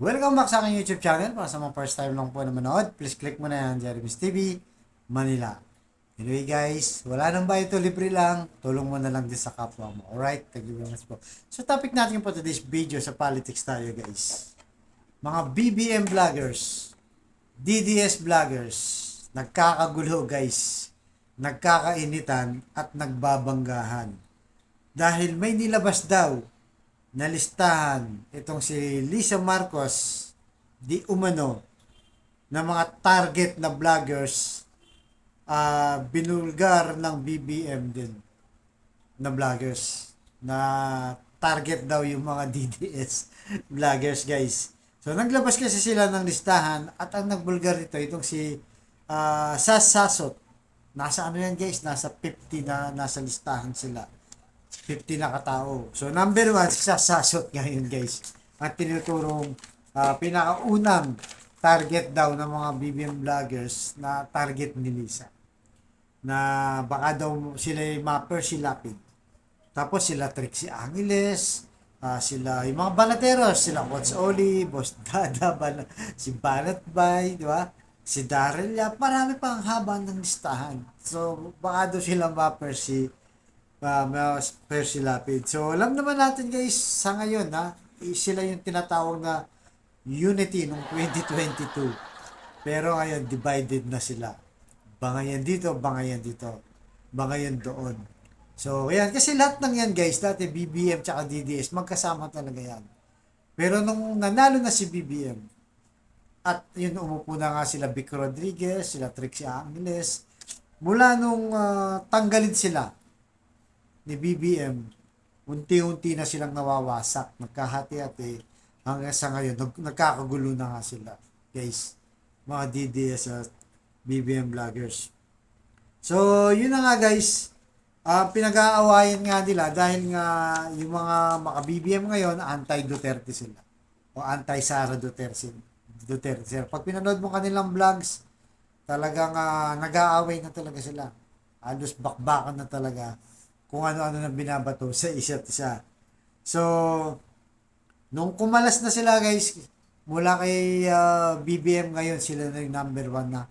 Welcome back sa aking YouTube channel. Para sa mga first time lang po na manood, please click mo na yan, Jeremy's TV, Manila. Anyway guys, wala nang ba ito, libre lang. Tulong mo na lang din sa kapwa mo. Alright, thank you very much po. So topic natin po today's video sa politics tayo guys. Mga BBM vloggers, DDS vloggers, nagkakagulo guys. Nagkakainitan at nagbabanggahan. Dahil may nilabas daw na listahan itong si Lisa Marcos di umano na mga target na vloggers, binulgar ng BBM din na vloggers na target daw yung mga DDS vloggers guys. So naglabas kasi sila ng listahan at ang nagbulgar nito itong si Sas Sasot. Nasa ano yan guys, nasa 50 na nasa listahan sila. 50 na katao. So, number 1, si Sasasot ngayon, guys. At tinuturong pinakaunang target daw ng mga BBM vloggers na target ni Lisa. Na baka daw sila yung mapper si Lapid. Tapos sila Trixie Angeles, sila yung mga banateros, sila Coach Oli, Boss Dada, si Banat Bay, di ba? Si Daryl Yap, marami pang haba ng listahan. So, baka daw sila mapper si Percy Lapid. So, alam naman natin guys, sa ngayon sila yung tinatawag na unity nung 2022. Pero ngayon, divided na sila. Bangayan dito, bangayan dito. Bangayan doon. So, ayan. Kasi lahat ng yan guys, dati BBM tsaka DDS, magkasama talaga yan. Pero nung nanalo na si BBM, at yun, umupo na nga sila Vic Rodriguez, sila Trixie Angeles, mula nung tanggalin sila ni BBM, unti-unti na silang nawawasak, nagkahati-hati, hanggang sa ngayon, nagkakagulo na nga sila, guys, mga DDS at BBM vloggers. So, yun na nga guys, pinag-aawayan nga nila dahil nga yung mga maka-BBM ngayon, anti-Duterte sila, o anti-Sara Duterte sila. Pag pinanood mo kanilang vlogs, talagang nag-aaway na talaga sila. Halos bakbakan na talaga kung ano-ano na binabato sa isa't isa. So, nung kumalas na sila guys, mula kay BBM ngayon, sila na yung number 1 na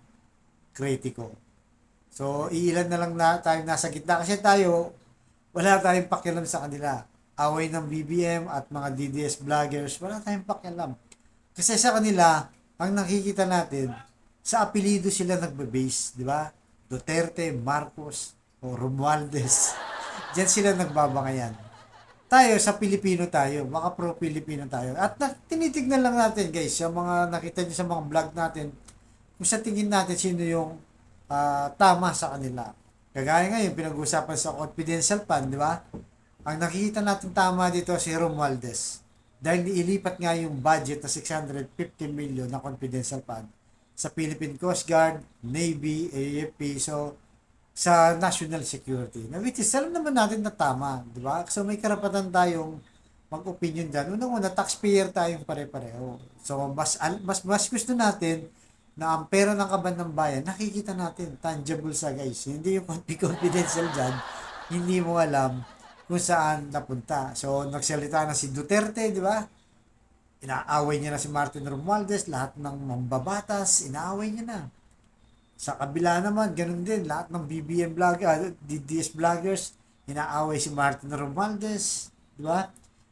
kritiko. So, iilan na lang na tayo nasa gitna kasi tayo, wala tayong pakialam sa kanila. Away ng BBM at mga DDS vloggers, wala tayong pakialam. Kasi sa kanila, ang nakikita natin, sa apelido sila nagbe-base, di ba? Duterte, Marcos, o Romualdez. Diyan sila nagbabangayan. Tayo, sa Pilipino tayo, baka pro-Pilipino tayo. At tinitignan lang natin guys, yung mga nakita nyo sa mga vlog natin, kung sa tingin natin sino yung tama sa kanila. Kagaya ngayon, pinag-uusapan sa confidential fund, di ba? Ang nakikita natin tama dito si Romualdez. Dahil ilipat nga yung budget na 650 million na confidential fund sa Philippine Coast Guard, Navy, AFP, so sa national security. Na which is, alam naman natin na tama, di ba? So may karapatan tayong mag-opinion dyan. Unang-una, taxpayer tayong pare-pareho. So mas gusto natin na ang pera ng kaban ng bayan, nakikita natin, tangible sa guys. Hindi yung confidential dyan, hindi mo alam kung saan napunta. So nagsalita na si Duterte, di ba? Inaaway niya na si Martin Romualdez, lahat ng mambabatas, inaaway niya na. Sa kabila naman, ganun din, lahat ng BBM vlogger, DDS vloggers, inaaway si Martin Romualdez, di ba?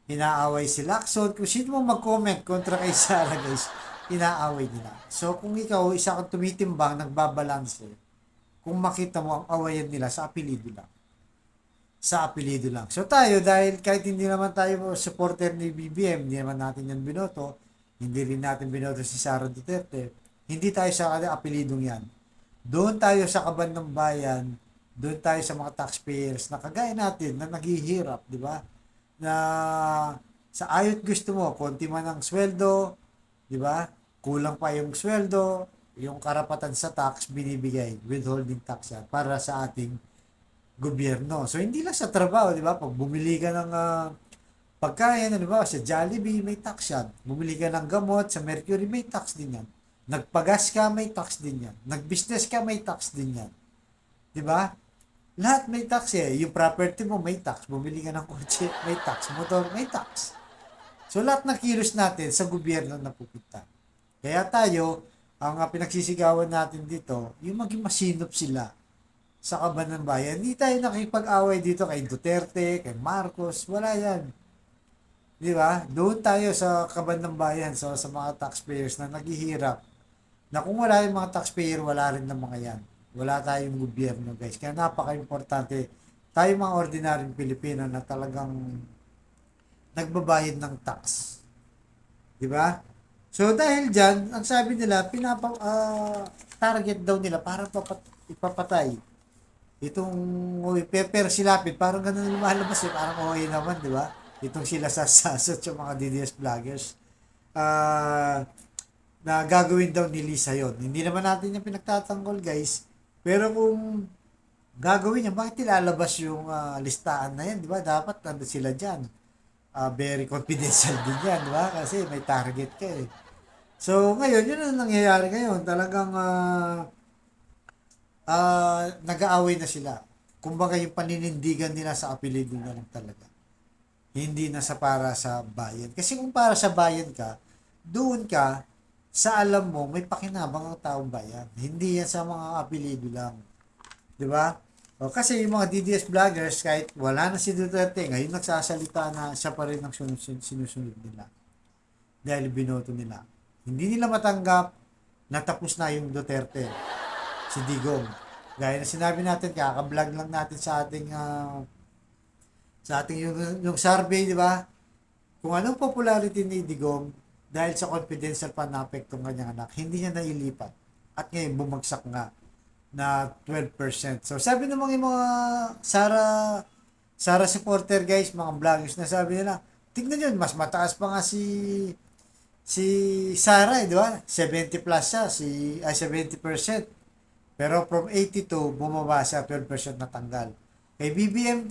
Inaaway si Lacson. Kung sino mo mag-comment kontra kay Sara, guys, inaaway nila. So, kung ikaw, isa kang tumitimbang, nagbabalanse, kung makita mo ang awayan nila sa apelido lang. Sa apelido lang. So, tayo, dahil kahit hindi naman tayo supporter ni BBM, hindi naman natin yan binoto, hindi rin natin binoto si Sara Duterte, hindi tayo sa apelidong yan. Doon tayo sa kaban ng bayan, doon tayo sa mga taxpayers na kagaya natin na naghihirap, di ba? Na sa ayot gusto mo, konti man ang sweldo, di ba? Kulang pa yung sweldo, yung karapatan sa tax binibigay, withholding tax yan, para sa ating gobyerno. So hindi lang sa trabaho, di ba? Pag bumili ka ng pagkain, di ba? Sa Jollibee may tax yan. Bumili ka ng gamot, sa Mercury may tax din yan. Nagpagas ka, may tax din yan. Nagbusiness ka, may tax din yan. Di ba? Lahat may tax eh. Yung property mo, may tax. Bumili ka ng kotse, may tax. Motor, may tax. So lahat ng kilos natin sa gobyerno na pupunta. Kaya tayo, ang pinagsisigawan natin dito, yung maging masinop sila sa kaban ng bayan. Hindi tayo nakipag-away dito kay Duterte, kay Marcos, wala yan. Di ba? Doon tayo sa kaban ng bayan, sa mga taxpayers na naghihirap. Na kung wala yung mga taxpayer, wala rin ng mga yan. Wala tayong gobyerno, guys. Kaya napaka-importante tayo mga ordinaryong Pilipino na talagang nagbabayad ng tax. Di ba? So dahil diyan, ang sabi nila, target daw nila para ipapatay itong silapit, parang ganun yung lumalabas parang okay naman, di ba? Itong sila sasasot yung mga DDS vloggers. Na gagawin daw ni Lisa yon. Hindi naman natin yung pinagtatanggol, guys. Pero kung gagawin niya, bakit ilalabas yung listahan na yan, di ba? Dapat nandun sila dyan. Very confidential din yan, di ba? Kasi may target ka eh. So, ngayon, yun ang nangyayari ngayon. Talagang nag-aaway na sila. Kumbaga yung paninindigan nila sa apelido na lang talaga. Hindi na sa para sa bayan. Kasi kung para sa bayan ka, doon ka, sa alam mo, may pakinabang ang taong bayan. Hindi yan sa mga apelido lang. Di ba? O, kasi yung mga DDS vloggers, kahit wala na si Duterte, ngayon nagsasalita na siya pa rin ang sinusunod nila. Dahil binoto nila. Hindi nila matanggap na tapos na yung Duterte. Si Digong. Gaya na sinabi natin, kaka-vlog lang natin sa ating yung survey, di ba? Kung anong popularity ni Digong, dahil sa confidential fund na apektong kanyang anak, hindi niya nailipat. At ngayon, bumagsak nga na 12%. So, sabi naman yung mga Sara supporter guys, mga vloggers na sabi nila, tignan nyo, mas mataas pa nga si Sara, di ba? 70 plus siya, 70%. Pero from 82, bumaba siya, 12% natanggal. Kay BBM,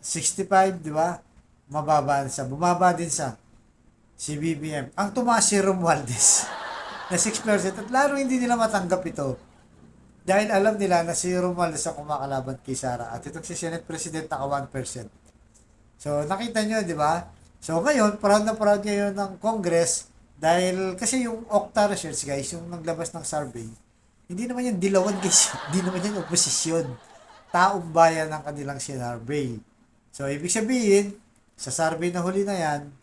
65, di ba? Mababa siya. Bumaba din siya. Si BBM. Ang tumaas si Romualdez na 6%. At lalo hindi nila matanggap ito. Dahil alam nila na si Romualdez ang kumakalaban kay Sara. At itong si Senate President naka 1%. So, nakita nyo, di ba? So, ngayon, proud na proud ngayon ng Congress dahil kasi yung Okta Research, guys, yung naglabas ng survey, hindi naman yan dilawan, guys. Hindi naman yan oposisyon. Taong bayan ng kanilang survey. So, ibig sabihin, sa survey na huli na yan,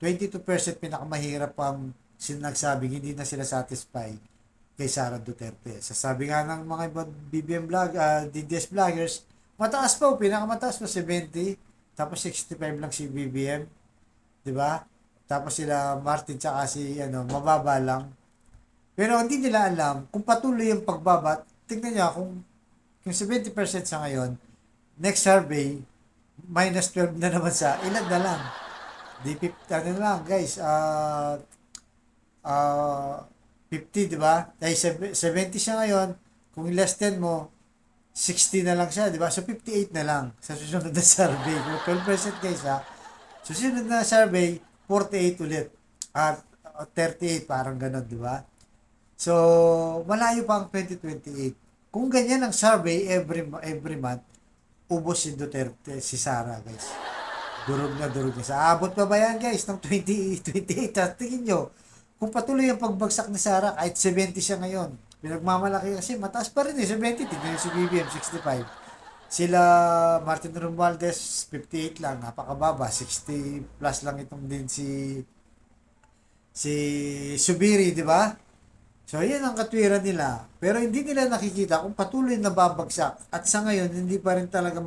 22% pinakamahirap ang sinagsabing hindi na sila satisfied kay Sara Duterte. Sasabi nga ng mga ibang BBM DDS vloggers, mataas pa, pinakamataas pa 70, tapos 65 lang si BBM, 'di ba? Tapos sila Martin tsaka si mababa lang. Pero hindi nila alam kung patuloy yung pagbaba. Tingnan niyo kung 70% sa ngayon, next survey minus 12 na naman sa ilan na lang. Di 50 lang guys, 50, di ba? Dahil 70 siya ngayon, kung less 10 mo, 60 na lang siya, di ba? So 58 na lang sa susunod na survey. Kung 12% guys ha, susunod na survey, 48 ulit. At 38, parang ganun, di ba? So, malayo pa ang 2028. Kung ganyan ang survey every month, ubos si Duterte, si Sara guys. Durog na. Sa abot pa ba yan guys ng 2028? At tingin nyo, kung patuloy ang pagbagsak ni Sara, kahit 70 siya ngayon, pinagmamalaki kasi mataas pa rin 70. Tingnan si BBM, 65. Sila Martin Romualdez, 58 lang, napakababa. 60 plus lang itong din si Subiri, di ba? So, yan ang katwiran nila. Pero hindi nila nakikita kung patuloy na babagsak. At sa ngayon, hindi pa rin talaga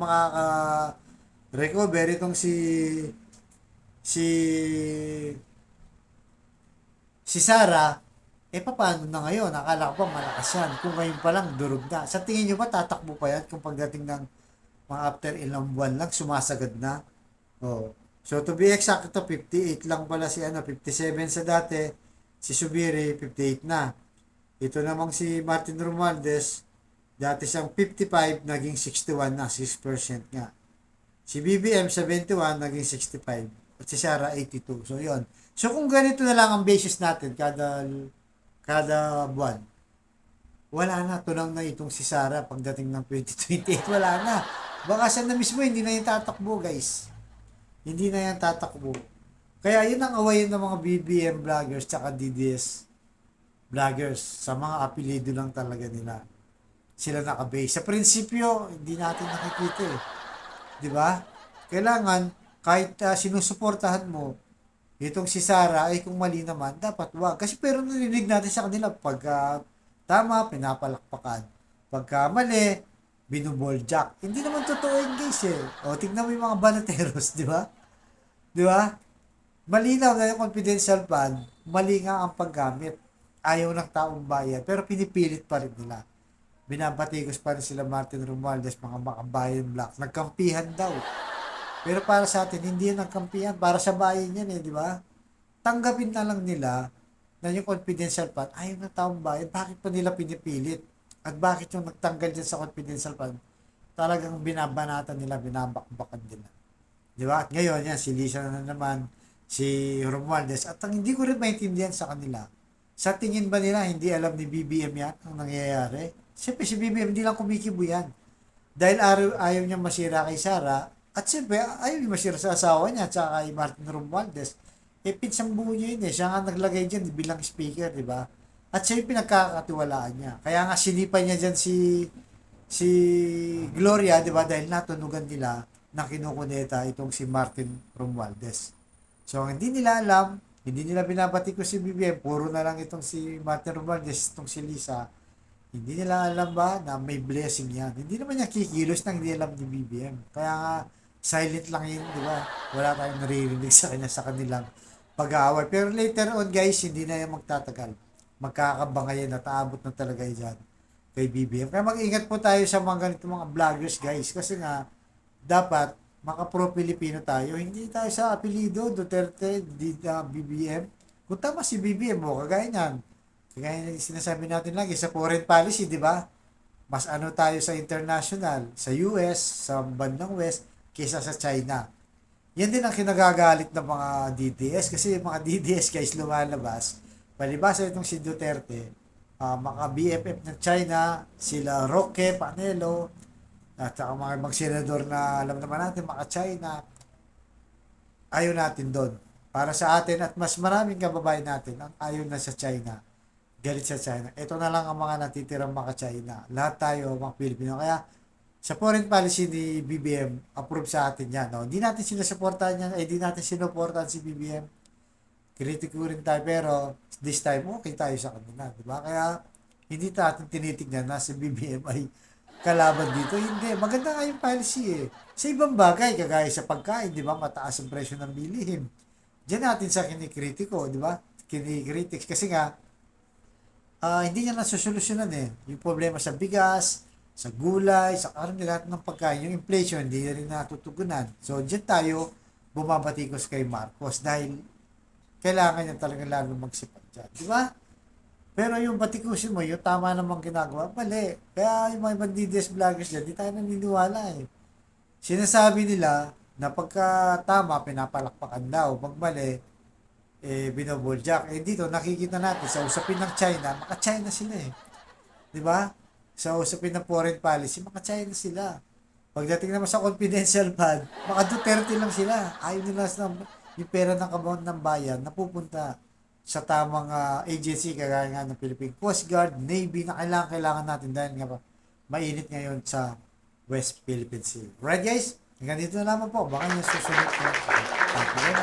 recover itong si Sara, paano na ngayon? Akala ko pa malakas yan. Kung ngayon pa lang, durog na. Sa tingin nyo ba, tatakbo pa yan kung pagdating ng mga after ilang buwan lang, sumasagad na? Oh. So, to be exact, ito, 58 lang pala 57 sa dati. Si Subiri, 58 na. Ito namang si Martin Romualdez, dati siyang 55, naging 61 na, 6% nga. Si BBM 71 naging 65 at si Sara 82. So yon. So kung ganito na lang ang basis natin kada buwan, wala na, tunang na itong si Sara pagdating ng 2028, wala na. Baka siya na mismo hindi na yan tatakbo guys. Hindi na yan tatakbo. Kaya yun ang awayin ng mga BBM vloggers tsaka DDS vloggers. Sa mga apelido lang talaga nila. Sila nakabase. Sa prinsipyo, hindi natin nakikita eh. Di ba? Kailangan, kahit sinusuportahan mo, itong si Sarah ay kung mali naman, dapat wag. Kasi pero narinig natin sa kanila, pagka tama, pinapalakpakan. Pagka mali, binuboljak. Hindi naman totoo yun guys eh. O, tignan mo yung mga banateros, di ba? Di ba? Malinaw na yung confidential fund, mali nga ang paggamit. Ayaw ng taong bayan, pero pinipilit pa rin nila. Binabatikos pa rin sila Martin Romualdez, mga makabayan black. Nagkampihan daw. Pero para sa atin, hindi yan nagkampihan. Para sa bayan yan eh, di ba? Tanggapin na lang nila na yung confidential fund, ayaw ng taong bayan. Bakit pa nila pinipilit? At bakit yung nagtanggal dyan sa confidential fund, talagang binabanatan nila, binabakbakan nila. Di ba? At ngayon, yan, si Lisa na naman, si Romualdez. At ang hindi ko rin maintindihan sa kanila, sa tingin ba nila, hindi alam ni BBM yan ang nangyayari? Siyempre, si BBM hindi lang kumikibo yan. Dahil ayaw niya masira kay Sara, at siyempre, ayaw niya masira sa asawa niya, at saka kay Martin Romualdez. Pinsang buo niya yun eh. Siya nga naglagay dyan bilang speaker, di ba? At siya yung pinagkakatiwalaan niya. Kaya nga sinipan niya dyan si Gloria, di ba? Dahil natunugan nila na kinukuneta itong si Martin Romualdez. So, hindi nila alam, hindi nila binabati ko si BBM, puro na lang itong si Martin Romualdez, itong si Lisa. Hindi nila alam ba na may blessing yan? Hindi naman niya kikilos nang hindi alam ni BBM. Kaya nga, silent lang yun, di ba? Wala tayong naririnig sa kanya sa kanilang pag-aaway. Pero later on, guys, hindi na yan magtatagal. Magkakabangayan at aabot na talaga yan kay BBM. Kaya mag-ingat po tayo sa mga ganito mga vloggers, guys. Kasi nga, dapat maka-pro-Pilipino tayo. Hindi tayo sa apelido, Duterte, BBM. Kung tama si BBM mo, kagaya niyan. Kagaya sinasabi natin lagi sa foreign policy, di ba? Mas ano tayo sa international, sa US, sa bandang West, kaysa sa China. Yan din ang kinagagalit ng mga DDS kasi yung mga DDS guys lumalabas. Palibasa itong si Duterte, mga BFF ng China, sila Roque, Panelo, at saka mga ibang senador na alam naman natin, mga China, ayaw natin doon. Para sa atin at mas maraming kababayan natin ang ayaw na sa China. Galit sa China. Ito na lang ang mga natitirang mga China. Lahat tayo, mga Pilipino. Kaya sa foreign policy ni BBM, approve sa atin yan. No? Hindi natin sinusuportahan yan, hindi natin sinuportahan si BBM. Kritiko rin tayo, pero this time, okay tayo sa kanila. Diba? Kaya, hindi natin tinitignan na si BBM ay kalaban dito. Hindi. Maganda nga yung policy eh. Sa ibang bagay, kagaya sa pagkain, di ba? Mataas ang presyo ng bilihin. Diyan natin sa kinikritiko, di ba? Kinikritics. Kasi nga, hindi niya nasusolusyonan eh. Yung problema sa bigas, sa gulay, sa karne, lahat ng pagkain, yung inflation, hindi rin natutugunan. So, dyan tayo bumabatikos kay Marcos dahil kailangan niya talaga lalo magsipag dyan. Di ba? Pero yung batikusin mo, yung tama namang ginagawa, mali. Kaya yung mga ibang DDS vloggers dyan, di tayo naniniwala eh. Sinasabi nila na pagka tama, pinapalakpakan daw. Pag mali, binoboljak. Dito, nakikita natin sa usapin ng China, maka-China sila eh. Di ba? Sa usapin ng foreign policy, maka-China sila. Pagdating naman sa confidential fund, maka-Duterte lang sila. Ayaw nila na yung pera ng kabaon ng bayan napupunta sa tamang agency kagaya nga ng Philippine Coast Guard, Navy na kailangan natin dahil nga ba mainit ngayon sa West Philippine Sea. Right guys? Hanggang dito na lamang po. Baka nyo susunod po. Thank you.